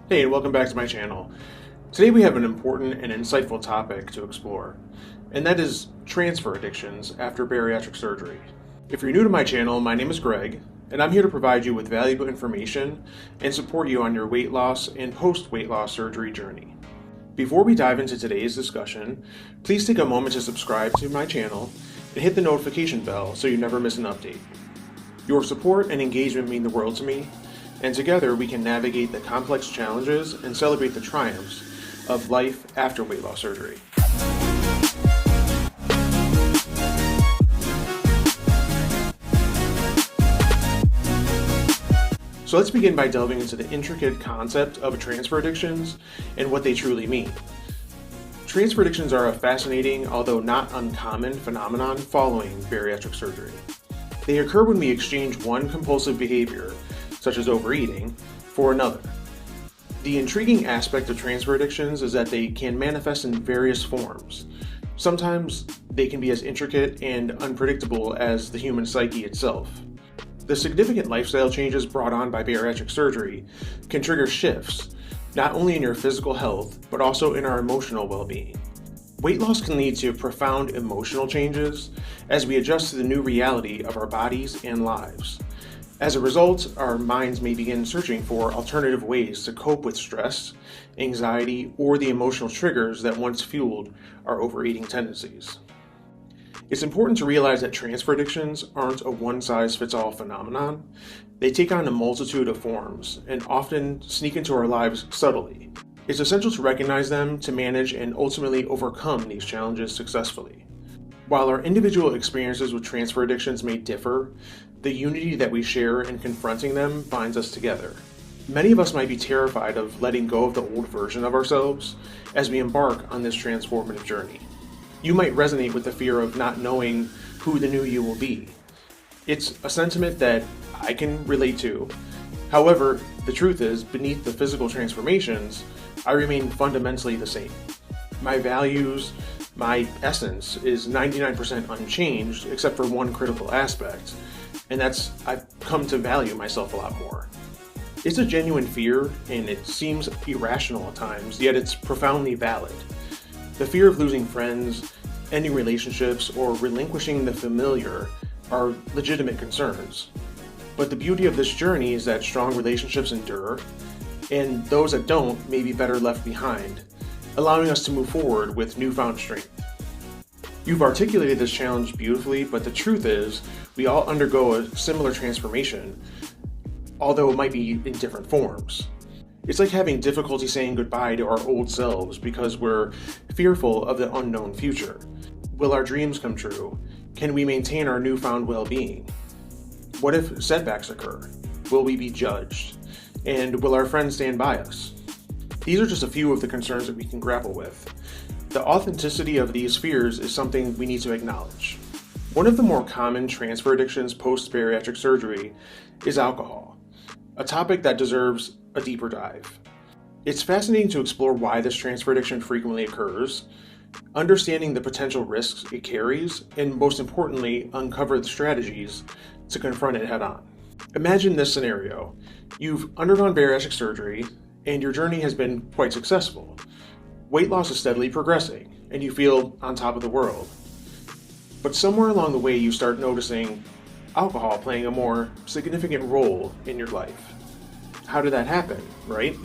Hey, and welcome back to my channel. Today we have an important and insightful topic to explore, and that is transfer addictions after bariatric surgery. If you're new to my channel, my name is Greg, and I'm here to provide you with valuable information and support you on your weight loss and post-weight loss surgery journey. Before we dive into today's discussion, please take a moment to subscribe to my channel and hit the notification bell so you never miss an update. Your support and engagement mean the world to me, and together we can navigate the complex challenges and celebrate the triumphs of life after weight loss surgery. So let's begin by delving into the intricate concept of transfer addictions and what they truly mean. Transfer addictions are a fascinating, although not uncommon, phenomenon following bariatric surgery. They occur when we exchange one compulsive behavior, such as overeating, for another. The intriguing aspect of transfer addictions is that they can manifest in various forms. Sometimes they can be as intricate and unpredictable as the human psyche itself. The significant lifestyle changes brought on by bariatric surgery can trigger shifts, not only in your physical health, but also in our emotional well-being. Weight loss can lead to profound emotional changes as we adjust to the new reality of our bodies and lives. As a result, our minds may begin searching for alternative ways to cope with stress, anxiety, or the emotional triggers that once fueled our overeating tendencies. It's important to realize that transfer addictions aren't a one-size-fits-all phenomenon. They take on a multitude of forms and often sneak into our lives subtly. It's essential to recognize them to manage and ultimately overcome these challenges successfully. While our individual experiences with transfer addictions may differ, the unity that we share in confronting them binds us together. Many of us might be terrified of letting go of the old version of ourselves as we embark on this transformative journey. You might resonate with the fear of not knowing who the new you will be. It's a sentiment that I can relate to. However, the truth is, beneath the physical transformations, I remain fundamentally the same. My values, my essence is 99% unchanged except for one critical aspect, and that's I've come to value myself a lot more. It's a genuine fear, and it seems irrational at times, yet it's profoundly valid. The fear of losing friends, ending relationships, or relinquishing the familiar are legitimate concerns. But the beauty of this journey is that strong relationships endure, and those that don't may be better left behind, allowing us to move forward with newfound strength. You've articulated this challenge beautifully, but the truth is, we all undergo a similar transformation, although it might be in different forms. It's like having difficulty saying goodbye to our old selves because we're fearful of the unknown future. Will our dreams come true? Can we maintain our newfound well-being? What if setbacks occur? Will we be judged? And will our friends stand by us? These are just a few of the concerns that we can grapple with. The authenticity of these fears is something we need to acknowledge. One of the more common transfer addictions post-bariatric surgery is alcohol, a topic that deserves a deeper dive. It's fascinating to explore why this transfer addiction frequently occurs, understanding the potential risks it carries, and most importantly, uncover the strategies to confront it head-on. Imagine this scenario. You've undergone bariatric surgery, and your journey has been quite successful. Weight loss is steadily progressing, and you feel on top of the world. But somewhere along the way, you start noticing alcohol playing a more significant role in your life. How did that happen, right?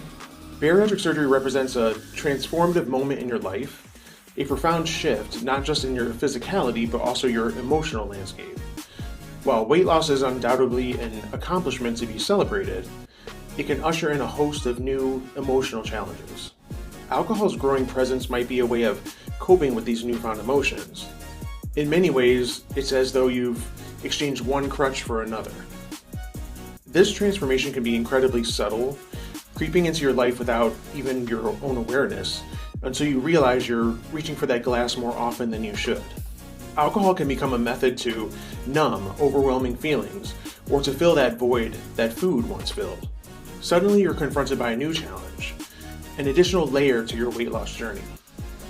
Bariatric surgery represents a transformative moment in your life, a profound shift not just in your physicality, but also your emotional landscape. While weight loss is undoubtedly an accomplishment to be celebrated, it can usher in a host of new emotional challenges. Alcohol's growing presence might be a way of coping with these newfound emotions. In many ways, it's as though you've exchanged one crutch for another. This transformation can be incredibly subtle, creeping into your life without even your own awareness, until you realize you're reaching for that glass more often than you should. Alcohol can become a method to numb overwhelming feelings, or to fill that void that food once filled. Suddenly you're confronted by a new challenge, an additional layer to your weight loss journey.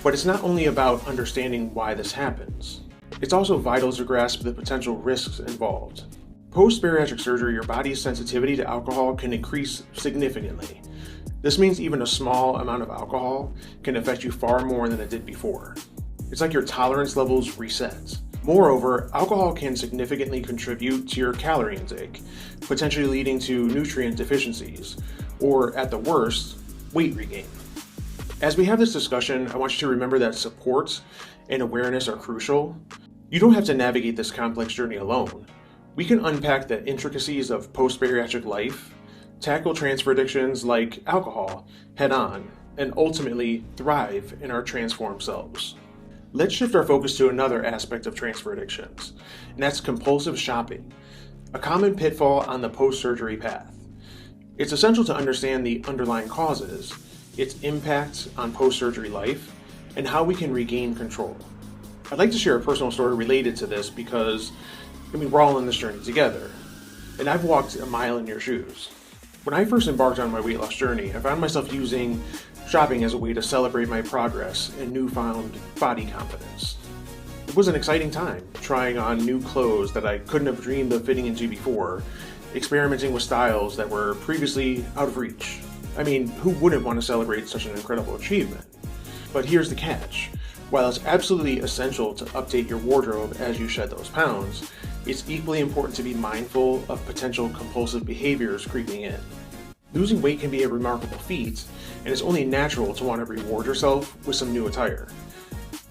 But it's not only about understanding why this happens. It's also vital to grasp the potential risks involved. Post-bariatric surgery, your body's sensitivity to alcohol can increase significantly. This means even a small amount of alcohol can affect you far more than it did before. It's like your tolerance levels reset. Moreover, alcohol can significantly contribute to your calorie intake, potentially leading to nutrient deficiencies, or at the worst, weight regain. As we have this discussion, I want you to remember that support and awareness are crucial. You don't have to navigate this complex journey alone. We can unpack the intricacies of post-bariatric life, tackle transfer addictions like alcohol head on, and ultimately thrive in our transformed selves. Let's shift our focus to another aspect of transfer addictions, and that's compulsive shopping, a common pitfall on the post-surgery path. It's essential to understand the underlying causes, its impact on post-surgery life, and how we can regain control. I'd like to share a personal story related to this because, we're all in this journey together, and I've walked a mile in your shoes. When I first embarked on my weight loss journey, I found myself using shopping as a way to celebrate my progress and newfound body confidence. It was an exciting time, trying on new clothes that I couldn't have dreamed of fitting into before, experimenting with styles that were previously out of reach. Who wouldn't want to celebrate such an incredible achievement? But here's the catch. While it's absolutely essential to update your wardrobe as you shed those pounds, it's equally important to be mindful of potential compulsive behaviors creeping in. Losing weight can be a remarkable feat, and it's only natural to want to reward yourself with some new attire.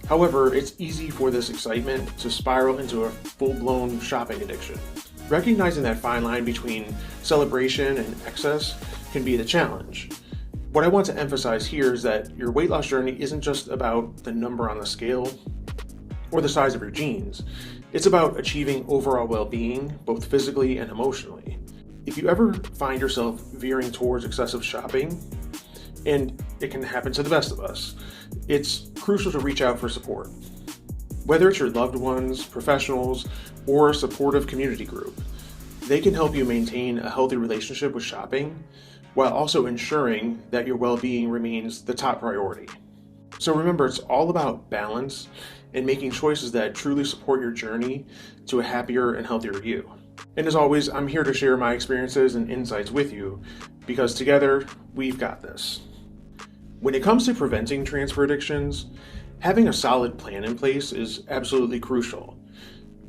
However, it's easy for this excitement to spiral into a full-blown shopping addiction. Recognizing that fine line between celebration and excess can be the challenge. What I want to emphasize here is that your weight loss journey isn't just about the number on the scale or the size of your jeans. It's about achieving overall well-being, both physically and emotionally. If you ever find yourself veering towards excessive shopping, and it can happen to the best of us, it's crucial to reach out for support. Whether it's your loved ones, professionals, or a supportive community group, they can help you maintain a healthy relationship with shopping while also ensuring that your well-being remains the top priority. So remember, it's all about balance and making choices that truly support your journey to a happier and healthier you. And as always, I'm here to share my experiences and insights with you because together, we've got this. When it comes to preventing transfer addictions, having a solid plan in place is absolutely crucial.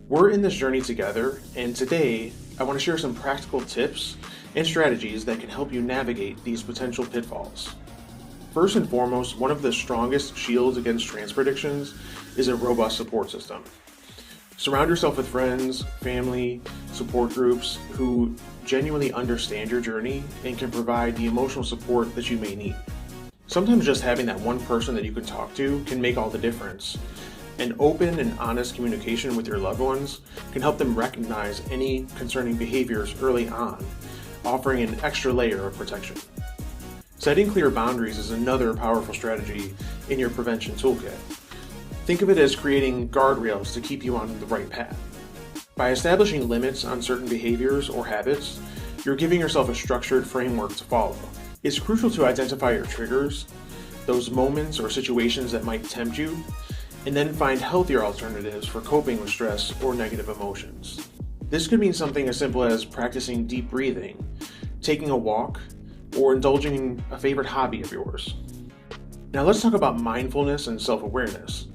We're in this journey together, and today I want to share some practical tips and strategies that can help you navigate these potential pitfalls. First and foremost, one of the strongest shields against transfer addictions is a robust support system. Surround yourself with friends, family, support groups who genuinely understand your journey and can provide the emotional support that you may need. Sometimes just having that one person that you can talk to can make all the difference. An open and honest communication with your loved ones can help them recognize any concerning behaviors early on, offering an extra layer of protection. Setting clear boundaries is another powerful strategy in your prevention toolkit. Think of it as creating guardrails to keep you on the right path. By establishing limits on certain behaviors or habits, you're giving yourself a structured framework to follow. It's crucial to identify your triggers, those moments or situations that might tempt you, and then find healthier alternatives for coping with stress or negative emotions. This could mean something as simple as practicing deep breathing, taking a walk, or indulging in a favorite hobby of yours. Now let's talk about mindfulness and self-awareness.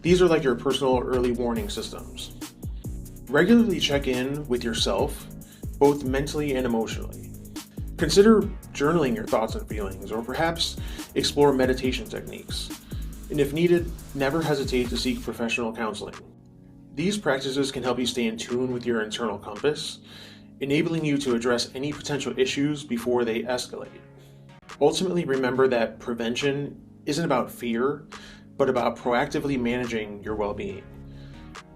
These are like your personal early warning systems. Regularly check in with yourself, both mentally and emotionally. Consider journaling your thoughts and feelings, or perhaps explore meditation techniques. And if needed, never hesitate to seek professional counseling. These practices can help you stay in tune with your internal compass, enabling you to address any potential issues before they escalate. Ultimately, remember that prevention isn't about fear, but about proactively managing your well-being.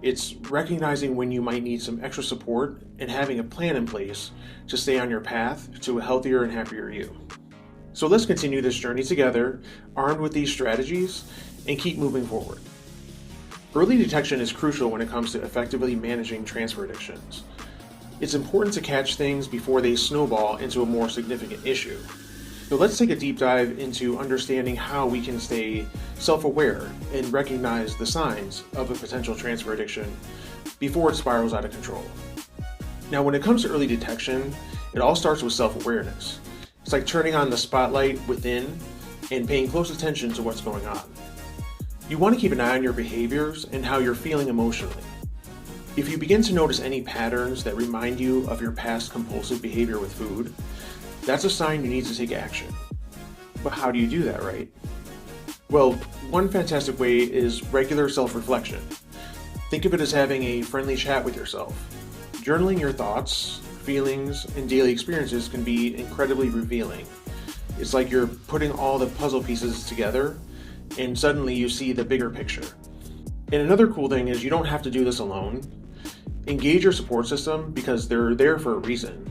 It's recognizing when you might need some extra support and having a plan in place to stay on your path to a healthier and happier you. So let's continue this journey together, armed with these strategies, and keep moving forward. Early detection is crucial when it comes to effectively managing transfer addictions. It's important to catch things before they snowball into a more significant issue. So let's take a deep dive into understanding how we can stay self-aware and recognize the signs of a potential transfer addiction before it spirals out of control. Now, when it comes to early detection, it all starts with self-awareness. It's like turning on the spotlight within and paying close attention to what's going on. You want to keep an eye on your behaviors and how you're feeling emotionally. If you begin to notice any patterns that remind you of your past compulsive behavior with food, that's a sign you need to take action. But how do you do that, right? Well, one fantastic way is regular self-reflection. Think of it as having a friendly chat with yourself. Journaling your thoughts, feelings, and daily experiences can be incredibly revealing. It's like you're putting all the puzzle pieces together, and suddenly you see the bigger picture. And another cool thing is you don't have to do this alone. Engage your support system because they're there for a reason.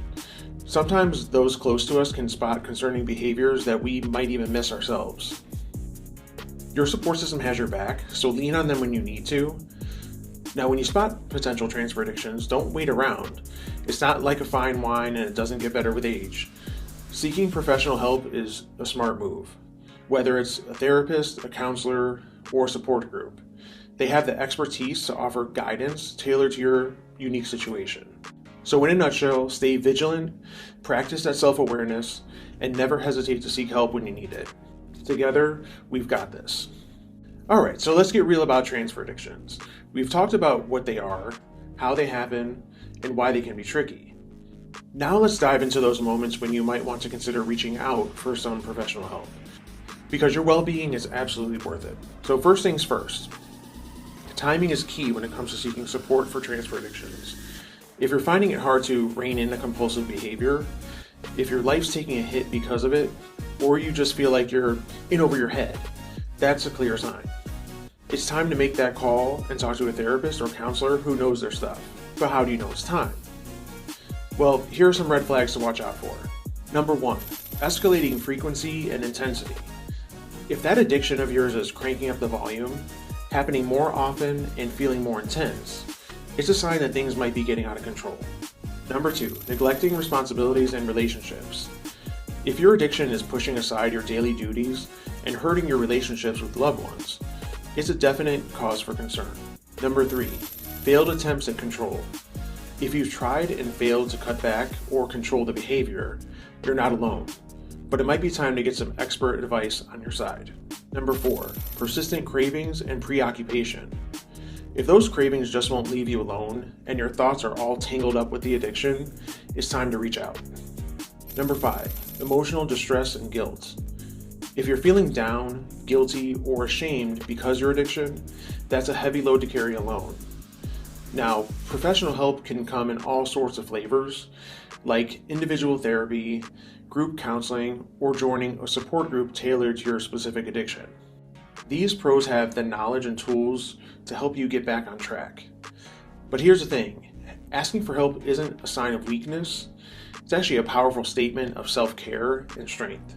Sometimes those close to us can spot concerning behaviors that we might even miss ourselves. Your support system has your back, so lean on them when you need to. Now, when you spot potential transfer addictions, don't wait around. It's not like a fine wine and it doesn't get better with age. Seeking professional help is a smart move. Whether it's a therapist, a counselor, or a support group, they have the expertise to offer guidance tailored to your unique situation. So in a nutshell, stay vigilant, practice that self-awareness, and never hesitate to seek help when you need it. Together, we've got this. All right, so let's get real about transfer addictions. We've talked about what they are, how they happen, and why they can be tricky. Now let's dive into those moments when you might want to consider reaching out for some professional help, because your well-being is absolutely worth it. So first things first, timing is key when it comes to seeking support for transfer addictions. If you're finding it hard to rein in a compulsive behavior, if your life's taking a hit because of it, or you just feel like you're in over your head, that's a clear sign. It's time to make that call and talk to a therapist or counselor who knows their stuff. But how do you know it's time? Well, here are some red flags to watch out for. Number 1, escalating frequency and intensity. If that addiction of yours is cranking up the volume, happening more often and feeling more intense, it's a sign that things might be getting out of control. Number 2, neglecting responsibilities and relationships. If your addiction is pushing aside your daily duties and hurting your relationships with loved ones, it's a definite cause for concern. Number 3, failed attempts at control. If you've tried and failed to cut back or control the behavior, you're not alone, but it might be time to get some expert advice on your side. Number 4, persistent cravings and preoccupation. If those cravings just won't leave you alone and your thoughts are all tangled up with the addiction, it's time to reach out. Number 5, emotional distress and guilt. If you're feeling down, guilty, or ashamed because your addiction, that's a heavy load to carry alone. Now, professional help can come in all sorts of flavors, like individual therapy, group counseling, or joining a support group tailored to your specific addiction. These pros have the knowledge and tools to help you get back on track. But here's the thing, asking for help isn't a sign of weakness. It's actually a powerful statement of self-care and strength.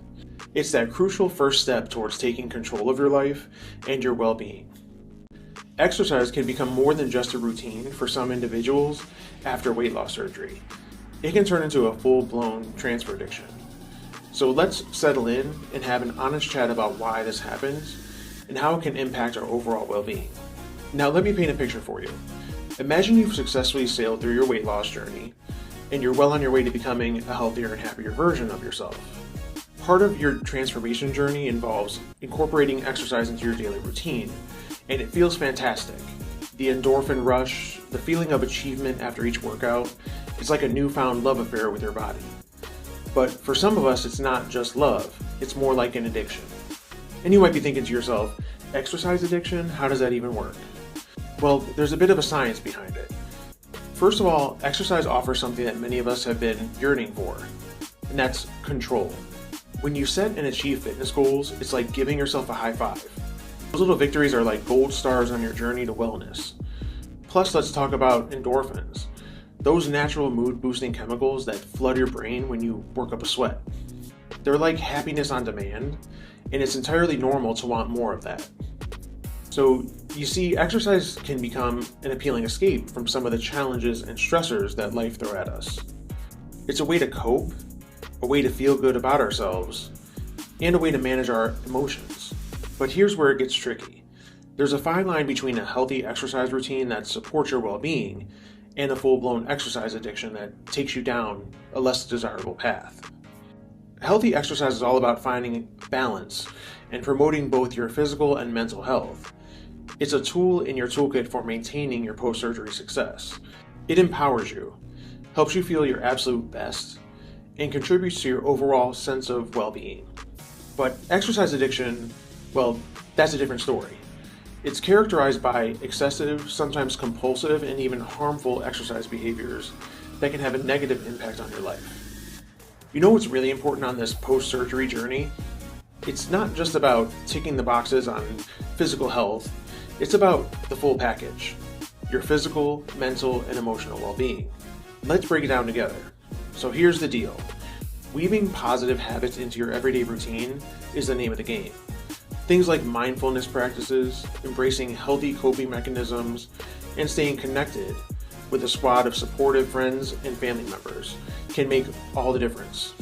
It's that crucial first step towards taking control of your life and your well-being. Exercise can become more than just a routine for some individuals after weight loss surgery. It can turn into a full-blown transfer addiction. So let's settle in and have an honest chat about why this happens and how it can impact our overall well-being. Now let me paint a picture for you. Imagine you've successfully sailed through your weight loss journey and you're well on your way to becoming a healthier and happier version of yourself. Part of your transformation journey involves incorporating exercise into your daily routine, and it feels fantastic. The endorphin rush, the feeling of achievement after each workout, it's like a newfound love affair with your body. But for some of us, it's not just love, it's more like an addiction. And you might be thinking to yourself, exercise addiction, how does that even work? Well, there's a bit of a science behind it. First of all, exercise offers something that many of us have been yearning for, and that's control. When you set and achieve fitness goals, it's like giving yourself a high five. Those little victories are like gold stars on your journey to wellness. Plus, let's talk about endorphins. Those natural mood-boosting chemicals that flood your brain when you work up a sweat. They're like happiness on demand, and it's entirely normal to want more of that. So, you see, exercise can become an appealing escape from some of the challenges and stressors that life throws at us. It's a way to cope, a way to feel good about ourselves, and a way to manage our emotions. But here's where it gets tricky. There's a fine line between a healthy exercise routine that supports your well-being and a full-blown exercise addiction that takes you down a less desirable path. Healthy exercise is all about finding balance and promoting both your physical and mental health. It's a tool in your toolkit for maintaining your post-surgery success. It empowers you, helps you feel your absolute best, and contributes to your overall sense of well-being. But exercise addiction, well, that's a different story. It's characterized by excessive, sometimes compulsive, and even harmful exercise behaviors that can have a negative impact on your life. You know what's really important on this post-surgery journey? It's not just about ticking the boxes on physical health, it's about the full package. Your physical, mental, and emotional well-being. Let's break it down together. So here's the deal. Weaving positive habits into your everyday routine is the name of the game. Things like mindfulness practices, embracing healthy coping mechanisms, and staying connected with a squad of supportive friends and family members can make all the difference.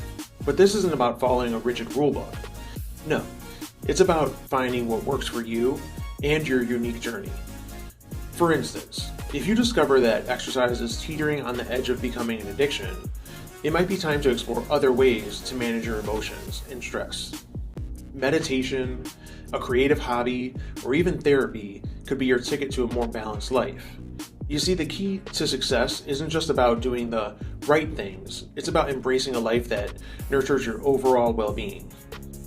But this isn't about following a rigid rulebook. No, it's about finding what works for you and your unique journey. For instance, if you discover that exercise is teetering on the edge of becoming an addiction, it might be time to explore other ways to manage your emotions and stress. Meditation, a creative hobby, or even therapy could be your ticket to a more balanced life. You see, the key to success isn't just about doing the right things, it's about embracing a life that nurtures your overall well-being.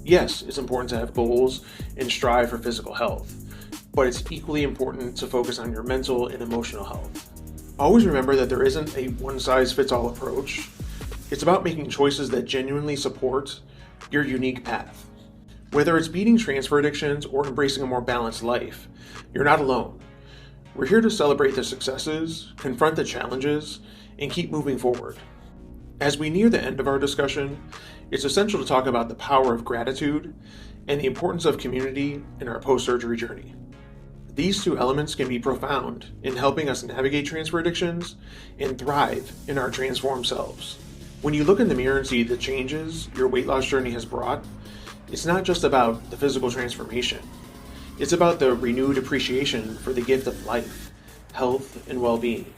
Yes, it's important to have goals and strive for physical health, but it's equally important to focus on your mental and emotional health. Always remember that there isn't a one-size-fits-all approach. It's about making choices that genuinely support your unique path. Whether it's beating transfer addictions or embracing a more balanced life, you're not alone. We're here to celebrate the successes, confront the challenges, and keep moving forward. As we near the end of our discussion, it's essential to talk about the power of gratitude and the importance of community in our post-surgery journey. These two elements can be profound in helping us navigate transfer addictions and thrive in our transformed selves. When you look in the mirror and see the changes your weight loss journey has brought, it's not just about the physical transformation. It's about the renewed appreciation for the gift of life, health, and well-being.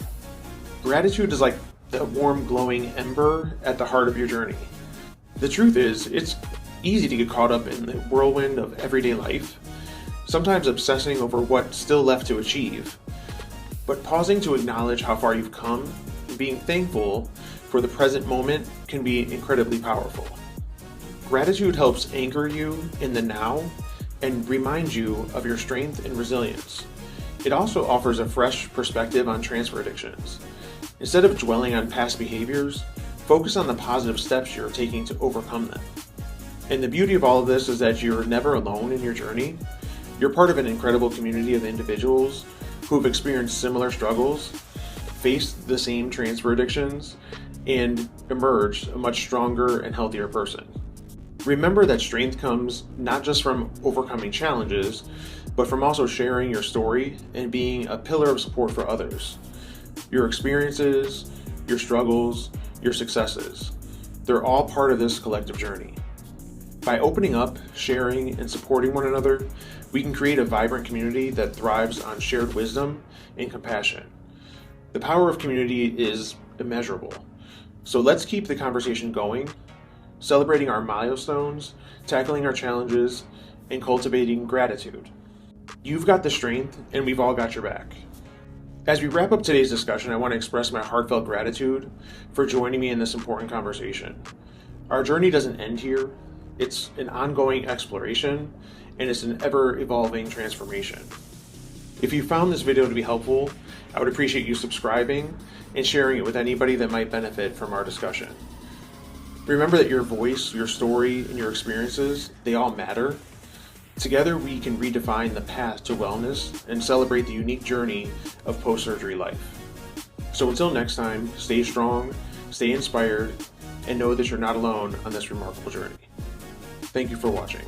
Gratitude is like the warm, glowing ember at the heart of your journey. The truth is, it's easy to get caught up in the whirlwind of everyday life, sometimes obsessing over what's still left to achieve. But pausing to acknowledge how far you've come and being thankful for the present moment can be incredibly powerful. Gratitude helps anchor you in the now and remind you of your strength and resilience. It also offers a fresh perspective on transfer addictions. Instead of dwelling on past behaviors, focus on the positive steps you're taking to overcome them. And the beauty of all of this is that you're never alone in your journey. You're part of an incredible community of individuals who've experienced similar struggles, faced the same transfer addictions, and emerged a much stronger and healthier person. Remember that strength comes not just from overcoming challenges, but from also sharing your story and being a pillar of support for others. Your experiences, your struggles, your successes, they're all part of this collective journey. By opening up, sharing, and supporting one another, we can create a vibrant community that thrives on shared wisdom and compassion. The power of community is immeasurable. So let's keep the conversation going, celebrating our milestones, tackling our challenges, and cultivating gratitude. You've got the strength, and we've all got your back. As we wrap up today's discussion, I want to express my heartfelt gratitude for joining me in this important conversation. Our journey doesn't end here. It's an ongoing exploration, and it's an ever-evolving transformation. If you found this video to be helpful, I would appreciate you subscribing and sharing it with anybody that might benefit from our discussion. Remember that your voice, your story, and your experiences, they all matter. Together, we can redefine the path to wellness and celebrate the unique journey of post-surgery life. So until next time, stay strong, stay inspired, and know that you're not alone on this remarkable journey. Thank you for watching.